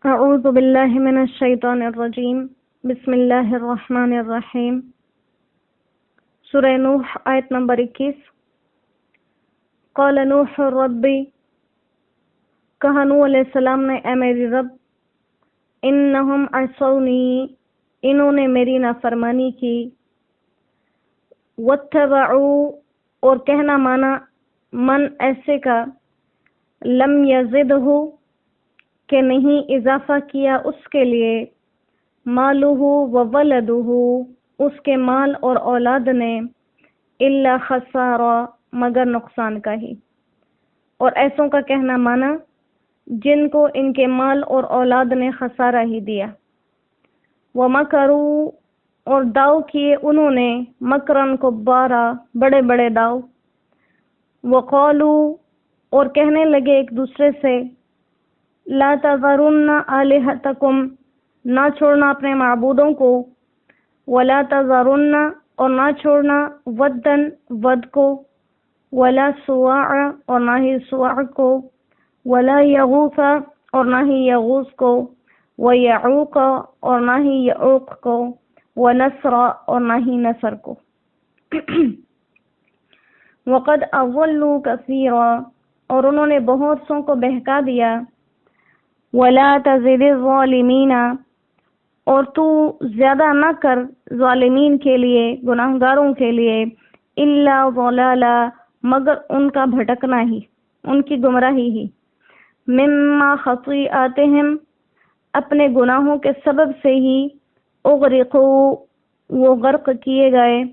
اعوذ باللہ من الشیطان الرجیم بسم اللہ الرحمن الرحیم سورہ نوح آیت نمبر 21۔ قال نوح ربی، کہا نوح علیہ السلام نے اے میری رب، انہم عصونی، انہوں نے میری نافرمانی کی، واتبعوا، اور کہنا مانا من ایسے کا، لم یزدہ، کہ نہیں اضافہ کیا اس کے لیے، مالہ و ولدہ، اس کے مال اور اولاد نے، الا خسارا، مگر نقصان کا ہی۔ اور ایسوں کا کہنا مانا جن کو ان کے مال اور اولاد نے خسارہ ہی دیا۔ ومکروا، اور داؤ کیے انہوں نے، مکرن کبارا، بڑے بڑے داؤ۔ وقالوا، اور کہنے لگے ایک دوسرے سے، لا تذرن آلہتکم، نہ چھوڑنا اپنے معبودوں کو، ولا تذرن، اور نہ چھوڑنا ودن، ود کو، ولا سواع، اور نہ ہی سواع کو، ولا یغوث، اور نہ ہی یغوث کو، ویعوق، اور نہ ہی یعوق کو، ونسر، اور نہ ہی نصر کو۔ وقد اضلوا کثیرا، اور انہوں نے بہت سوں کو بہکا دیا۔ ولا تزد الظالمین، اور تو زیادہ نہ کر ظالمین کے لیے، گناہ گاروں کے لیے، الا ضلالا، مگر ان کا بھٹکنا ہی، ان کی گمراہی ہی، مما خطیئاتہم، اپنے گناہوں کے سبب سے ہی، اغرقوا، وہ غرق کیے گئے،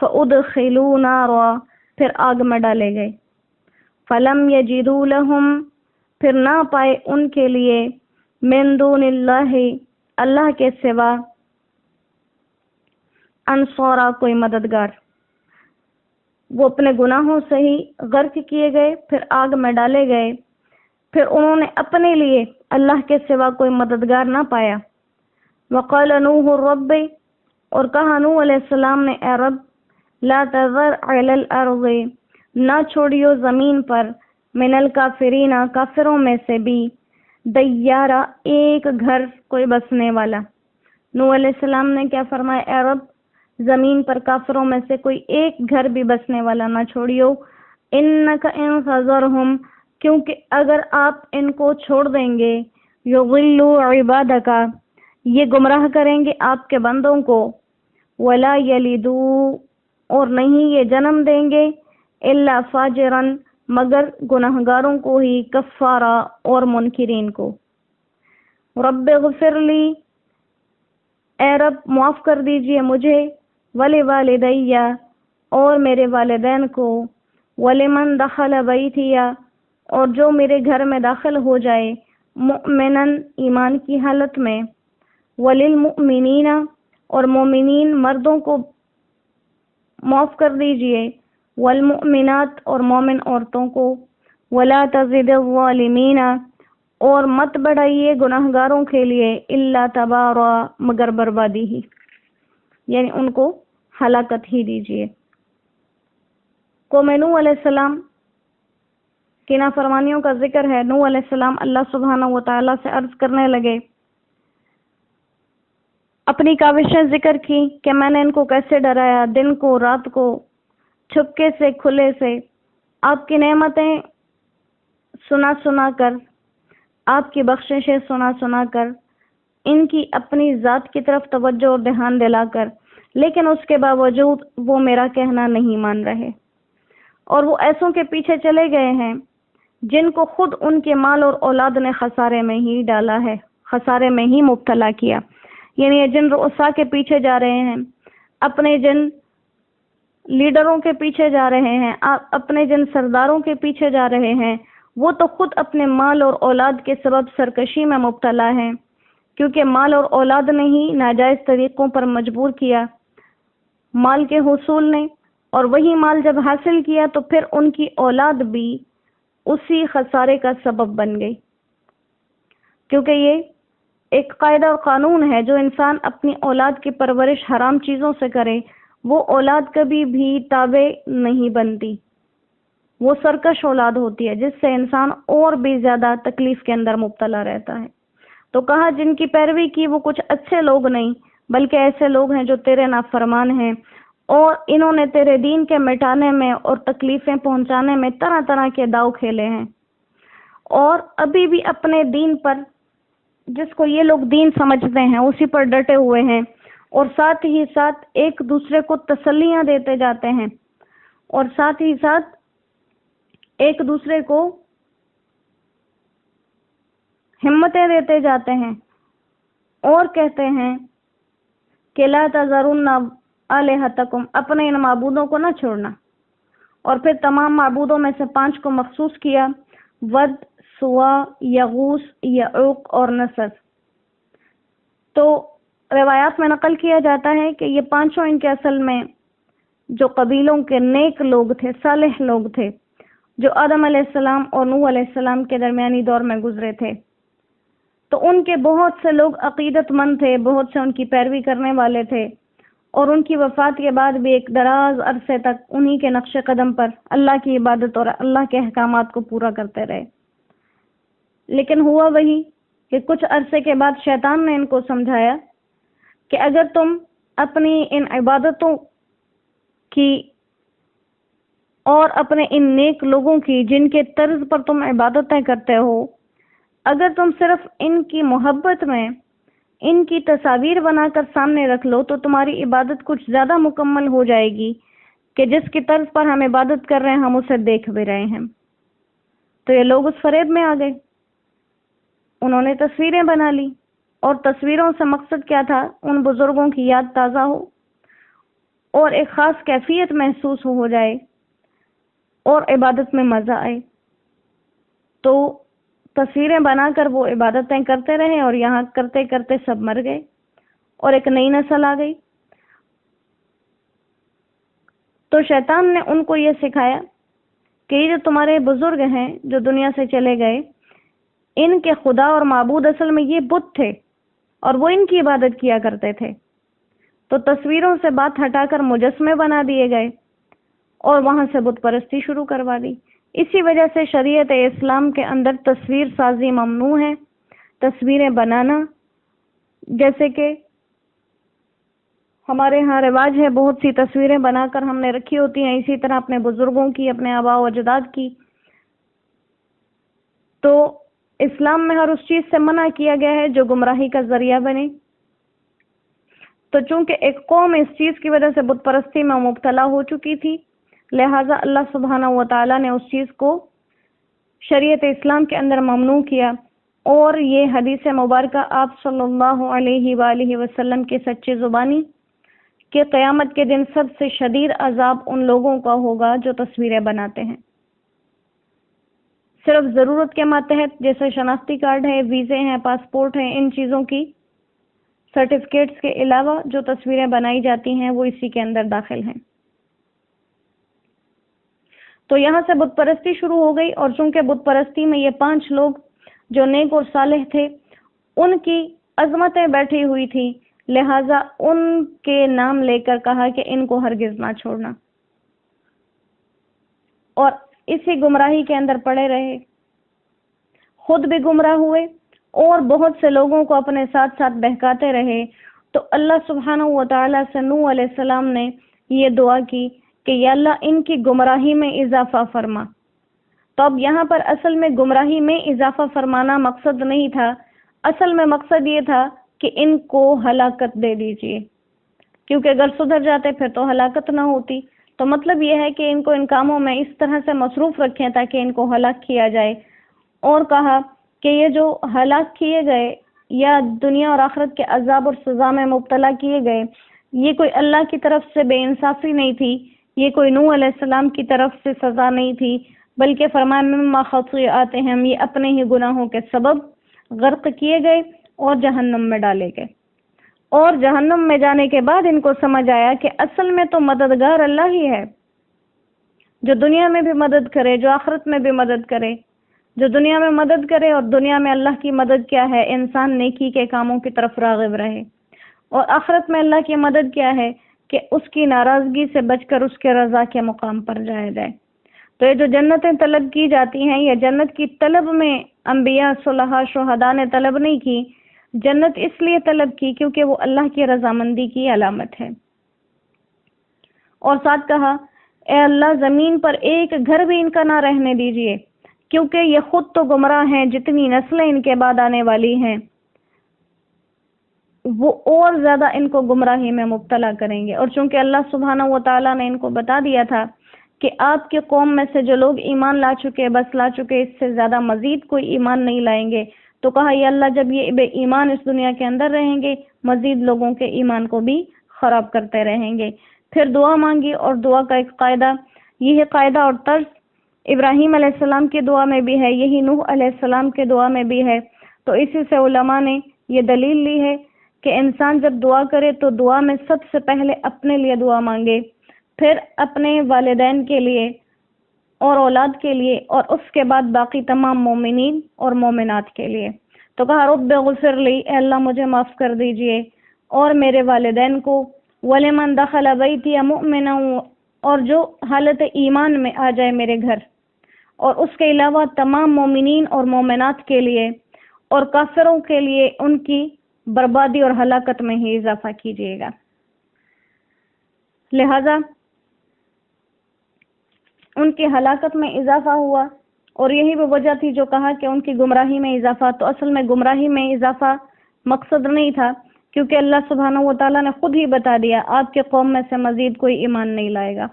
فادخلوا نارا، پھر آگ میں ڈالے گئے، فلم یجدوا لہم، پھر نہ پائے ان کے لیے، من دون اللہ، اللہ کے سوا، انصارا، کوئی مددگار۔ وہ اپنے گناہوں سے ہی غرق کیے گئے، پھر آگ میں ڈالے گئے، پھر انہوں نے اپنے لیے اللہ کے سوا کوئی مددگار نہ پایا۔ وقال نوح رب، اور کہا نوح علیہ السلام نے اے رب، لا تذر علی الارض، نہ چھوڑیو زمین پر، من الکافرین، کافروں میں سے بھی، دیارہ، ایک گھر، کوئی بسنے والا۔ نوح علیہ السلام نے کیا فرمایا؟ اے رب، زمین پر کافروں میں سے کوئی ایک گھر بھی بسنے والا نہ چھوڑیو، انک ان تذرہم، کیونکہ اگر آپ ان کو چھوڑ دیں گے، یضلوا عبادک، یہ گمراہ کریں گے آپ کے بندوں کو، ولا یلدوا، اور نہیں یہ جنم دیں گے، الا فاجرا، مگر گناہگاروں کو ہی، کفارا، اور منکرین کو۔ رب اغفر لی، اے رب معاف کر دیجئے مجھے، ولی والدی، اور میرے والدین کو، ولمن دخل بیتی، اور جو میرے گھر میں داخل ہو جائے، مؤمنن، ایمان کی حالت میں، وللمؤمنین، اور مومنین مردوں کو معاف کر دیجئے، والمؤمنات، اور مومن عورتوں کو، ولا تزد الظالمین، اور مت بڑھائیے گناہگاروں کے لیے، الا تبارا، مگر بربادی ہی، یعنی ان کو ہلاکت ہی دیجئے۔ قوم نوح علیہ السلام کی نافرمانیوں کا ذکر ہے۔ نوح علیہ السلام اللہ سبحانہ و تعالیٰ سے عرض کرنے لگے، اپنی کاوشیں ذکر کی کہ میں نے ان کو کیسے ڈرایا، دن کو، رات کو، چھپکے سے، کھلے سے، آپ کی نعمتیں سنا سنا کر، آپ کی بخششیں سنا سنا کر، ان کی اپنی ذات کی طرف توجہ اور دھیان دلا کر، لیکن اس کے باوجود وہ میرا کہنا نہیں مان رہے، اور وہ ایسوں کے پیچھے چلے گئے ہیں جن کو خود ان کے مال اور اولاد نے خسارے میں ہی ڈالا ہے، خسارے میں ہی مبتلا کیا۔ یعنی یہ جن رؤساء کے پیچھے جا رہے ہیں، اپنے جن لیڈروں کے پیچھے جا رہے ہیں، اپنے جن سرداروں کے پیچھے جا رہے ہیں، وہ تو خود اپنے مال اور اولاد کے سبب سرکشی میں مبتلا ہیں، کیونکہ مال اور اولاد نے ہی ناجائز طریقوں پر مجبور کیا مال کے حصول نے، اور وہی مال جب حاصل کیا تو پھر ان کی اولاد بھی اسی خسارے کا سبب بن گئی، کیونکہ یہ ایک قاعدہ اور قانون ہے، جو انسان اپنی اولاد کی پرورش حرام چیزوں سے کرے، وہ اولاد کبھی بھی تابع نہیں بنتی، وہ سرکش اولاد ہوتی ہے، جس سے انسان اور بھی زیادہ تکلیف کے اندر مبتلا رہتا ہے۔ تو کہا جن کی پیروی کی وہ کچھ اچھے لوگ نہیں بلکہ ایسے لوگ ہیں جو تیرے نافرمان ہیں، اور انہوں نے تیرے دین کے مٹانے میں اور تکلیفیں پہنچانے میں طرح طرح کے داؤ کھیلے ہیں، اور ابھی بھی اپنے دین پر، جس کو یہ لوگ دین سمجھتے ہیں، اسی پر ڈٹے ہوئے ہیں، اور ساتھ ہی ساتھ ایک دوسرے کو تسلیاں دیتے جاتے ہیں، اور ساتھ ہی ساتھ ایک دوسرے کو ہمتیں دیتے جاتے ہیں، اور کہتے ہیں کہ لا تذرن آلہتکم، اپنے ان معبودوں کو نہ چھوڑنا، اور پھر تمام معبودوں میں سے 5 کو مخصوص کیا: ود، سوا، یغوث، یعوق اور نصر۔ تو روایات میں نقل کیا جاتا ہے کہ یہ 5 ان کے اصل میں جو قبیلوں کے نیک لوگ تھے، صالح لوگ تھے، جو آدم علیہ السلام اور نوح علیہ السلام کے درمیانی دور میں گزرے تھے۔ تو ان کے بہت سے لوگ عقیدت مند تھے، بہت سے ان کی پیروی کرنے والے تھے، اور ان کی وفات کے بعد بھی ایک دراز عرصے تک انہی کے نقش قدم پر اللہ کی عبادت اور اللہ کے احکامات کو پورا کرتے رہے۔ لیکن ہوا وہی کہ کچھ عرصے کے بعد شیطان نے ان کو سمجھایا کہ اگر تم اپنی ان عبادتوں کی اور اپنے ان نیک لوگوں کی جن کے طرز پر تم عبادتیں کرتے ہو، اگر تم صرف ان کی محبت میں ان کی تصاویر بنا کر سامنے رکھ لو تو تمہاری عبادت کچھ زیادہ مکمل ہو جائے گی کہ جس کی طرز پر ہم عبادت کر رہے ہیں ہم اسے دیکھ بھی رہے ہیں۔ تو یہ لوگ اس فریب میں آ گئے، انہوں نے تصویریں بنا لی، اور تصویروں سے مقصد کیا تھا؟ ان بزرگوں کی یاد تازہ ہو اور ایک خاص کیفیت محسوس ہو جائے اور عبادت میں مزہ آئے۔ تو تصویریں بنا کر وہ عبادتیں کرتے رہے، اور یہاں کرتے کرتے سب مر گئے اور ایک نئی نسل آ گئی۔ تو شیطان نے ان کو یہ سکھایا کہ یہ جو تمہارے بزرگ ہیں جو دنیا سے چلے گئے، ان کے خدا اور معبود اصل میں یہ بت تھے، اور وہ ان کی عبادت کیا کرتے تھے۔ تو تصویروں سے بات ہٹا کر مجسمے بنا دیے گئے، اور وہاں سے بت پرستی شروع کروا دی۔ اسی وجہ سے شریعت اسلام کے اندر تصویر سازی ممنوع ہے، تصویریں بنانا، جیسے کہ ہمارے ہاں رواج ہے بہت سی تصویریں بنا کر ہم نے رکھی ہوتی ہیں، اسی طرح اپنے بزرگوں کی، اپنے آباء و اجداد کی۔ تو اسلام میں ہر اس چیز سے منع کیا گیا ہے جو گمراہی کا ذریعہ بنے۔ تو چونکہ ایک قوم اس چیز کی وجہ سے بت پرستی میں مبتلا ہو چکی تھی، لہٰذا اللہ سبحانہ و تعالیٰ نے اس چیز کو شریعت اسلام کے اندر ممنوع کیا، اور یہ حدیث مبارکہ آپ صلی اللہ علیہ وآلہ وسلم کی سچی زبانی کہ قیامت کے دن سب سے شدید عذاب ان لوگوں کا ہوگا جو تصویریں بناتے ہیں۔ صرف ضرورت کے ماتحت جیسے شناختی کارڈ ہے، ویزے ہیں، پاسپورٹ ہیں، ان چیزوں کی سرٹیفکیٹس کے علاوہ جو تصویریں بنائی جاتی ہیں وہ اسی کے اندر داخل ہیں۔ تو یہاں سے بت پرستی شروع ہو گئی، اور چونکہ بت پرستی میں یہ 5 لوگ جو نیک اور صالح تھے ان کی عظمتیں بیٹھی ہوئی تھی، لہٰذا ان کے نام لے کر کہا کہ ان کو ہرگز نہ چھوڑنا، اور اسی گمراہی کے اندر پڑے رہے، خود بھی گمراہ ہوئے اور بہت سے لوگوں کو اپنے ساتھ ساتھ بہکاتے رہے۔ تو اللہ سبحانہ و تعالیٰ سے نوح علیہ السلام نے یہ دعا کی کہ یا اللہ ان کی گمراہی میں اضافہ فرما۔ تو اب یہاں پر اصل میں گمراہی میں اضافہ فرمانا مقصد نہیں تھا، اصل میں مقصد یہ تھا کہ ان کو ہلاکت دے دیجیے، کیونکہ اگر سدھر جاتے پھر تو ہلاکت نہ ہوتی۔ تو مطلب یہ ہے کہ ان کو ان کاموں میں اس طرح سے مصروف رکھیں تاکہ ان کو ہلاک کیا جائے، اور کہا کہ یہ جو ہلاک کیے گئے یا دنیا اور آخرت کے عذاب اور سزا میں مبتلا کیے گئے، یہ کوئی اللہ کی طرف سے بے انصافی نہیں تھی، یہ کوئی نوح علیہ السلام کی طرف سے سزا نہیں تھی، بلکہ فرمایا مما خطیئاتہم، یہ اپنے ہی گناہوں کے سبب غرق کیے گئے اور جہنم میں ڈالے گئے۔ اور جہنم میں جانے کے بعد ان کو سمجھ آیا کہ اصل میں تو مددگار اللہ ہی ہے، جو دنیا میں بھی مدد کرے، جو آخرت میں بھی مدد کرے، جو دنیا میں مدد کرے۔ اور دنیا میں اللہ کی مدد کیا ہے؟ انسان نیکی کے کاموں کی طرف راغب رہے، اور آخرت میں اللہ کی مدد کیا ہے؟ کہ اس کی ناراضگی سے بچ کر اس کے رضا کے مقام پر جایا جائے۔ تو یہ جو جنتیں طلب کی جاتی ہیں، یہ جنت کی طلب میں انبیاء، صلحاء، شہداء نے طلب نہیں کی، جنت اس لیے طلب کی کیونکہ وہ اللہ کی رضامندی کی علامت ہے۔ اور ساتھ کہا اے اللہ زمین پر ایک گھر بھی ان کا نہ رہنے دیجیے، کیونکہ یہ خود تو گمراہ ہیں، جتنی نسلیں ان کے بعد آنے والی ہیں وہ اور زیادہ ان کو گمراہی میں مبتلا کریں گے۔ اور چونکہ اللہ سبحانہ و تعالیٰ نے ان کو بتا دیا تھا کہ آپ کے قوم میں سے جو لوگ ایمان لا چکے، بس لا چکے، اس سے زیادہ مزید کوئی ایمان نہیں لائیں گے، تو کہا یہ اللہ جب یہ بے ایمان اس دنیا کے اندر رہیں گے، مزید لوگوں کے ایمان کو بھی خراب کرتے رہیں گے۔ پھر دعا مانگی، اور دعا کا ایک قاعدہ، یہ قاعدہ اور طرز ابراہیم علیہ السلام کی دعا میں بھی ہے، یہی نوح علیہ السلام کی دعا میں بھی ہے۔ تو اسی سے علماء نے یہ دلیل لی ہے کہ انسان جب دعا کرے تو دعا میں سب سے پہلے اپنے لیے دعا مانگے، پھر اپنے والدین کے لیے اور اولاد کے لیے، اور اس کے بعد باقی تمام مومنین اور مومنات کے لیے۔ تو کہا رب اغفر لی، اے اللہ مجھے معاف کر دیجئے اور میرے والدین کو، ولمن دخل بیتی مؤمنا، اور جو حالت ایمان میں آ جائے میرے گھر، اور اس کے علاوہ تمام مومنین اور مومنات کے لیے، اور کافروں کے لیے ان کی بربادی اور ہلاکت میں ہی اضافہ کیجیے گا۔ لہذا ان کی ہلاکت میں اضافہ ہوا، اور یہی وہ وجہ تھی جو کہا کہ ان کی گمراہی میں اضافہ۔ تو اصل میں گمراہی میں اضافہ مقصد نہیں تھا، کیونکہ اللہ سبحانہ و تعالیٰ نے خود ہی بتا دیا آپ کے قوم میں سے مزید کوئی ایمان نہیں لائے گا۔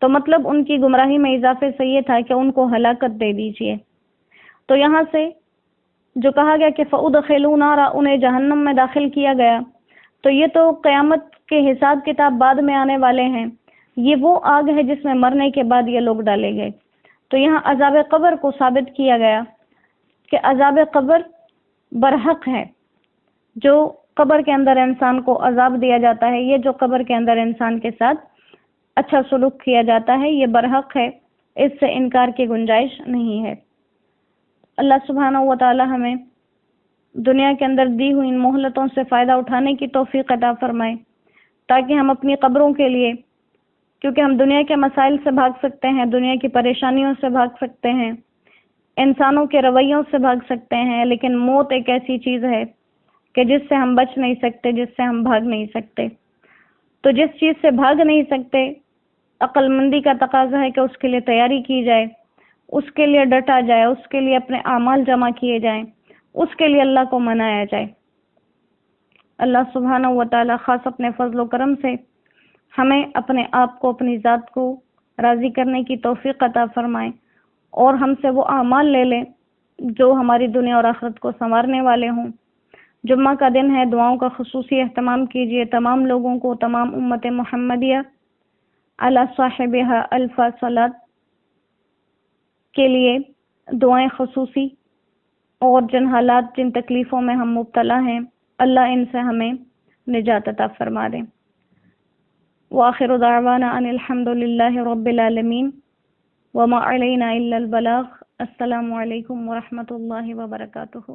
تو مطلب ان کی گمراہی میں اضافے سے یہ تھا کہ ان کو ہلاکت دے دیجیے۔ تو یہاں سے جو کہا گیا کہ فَأُدْخِلُوا نَارًا، انہیں جہنم میں داخل کیا گیا، تو یہ تو قیامت کے حساب کتاب بعد میں آنے والے ہیں، یہ وہ آگ ہے جس میں مرنے کے بعد یہ لوگ ڈالے گئے۔ تو یہاں عذاب قبر کو ثابت کیا گیا کہ عذاب قبر برحق ہے، جو قبر کے اندر انسان کو عذاب دیا جاتا ہے، یہ جو قبر کے اندر انسان کے ساتھ اچھا سلوک کیا جاتا ہے، یہ برحق ہے، اس سے انکار کی گنجائش نہیں ہے۔ اللہ سبحانہ و تعالی ہمیں دنیا کے اندر دی ہوئی ان مہلتوں سے فائدہ اٹھانے کی توفیق عطا فرمائے، تاکہ ہم اپنی قبروں کے لیے، کیونکہ ہم دنیا کے مسائل سے بھاگ سکتے ہیں، دنیا کی پریشانیوں سے بھاگ سکتے ہیں، انسانوں کے رویوں سے بھاگ سکتے ہیں، لیکن موت ایک ایسی چیز ہے کہ جس سے ہم بچ نہیں سکتے، جس سے ہم بھاگ نہیں سکتے۔ تو جس چیز سے بھاگ نہیں سکتے، عقل مندی کا تقاضا ہے کہ اس کے لیے تیاری کی جائے، اس کے لیے ڈٹا جائے، اس کے لیے اپنے اعمال جمع کیے جائیں، اس کے لیے اللہ کو منایا جائے۔ اللہ سبحانہ و تعالی خاص اپنے فضل و کرم سے ہمیں اپنے آپ کو، اپنی ذات کو راضی کرنے کی توفیق عطا فرمائے، اور ہم سے وہ اعمال لے لیں جو ہماری دنیا اور آخرت کو سنوارنے والے ہوں۔ جمعہ کا دن ہے، دعاؤں کا خصوصی اہتمام کیجیے۔ تمام لوگوں کو، تمام امت محمدیہ علی صاحبہ الف صلوات کے لیے دعائیں خصوصی، اور جن حالات، جن تکلیفوں میں ہم مبتلا ہیں، اللہ ان سے ہمیں نجات عطا فرما دے۔ وآخر دعوانا ان الحمد للہ رب العالمین وما علینا الا البلاغ۔ السلام علیکم ورحمۃ اللہ وبرکاتہ۔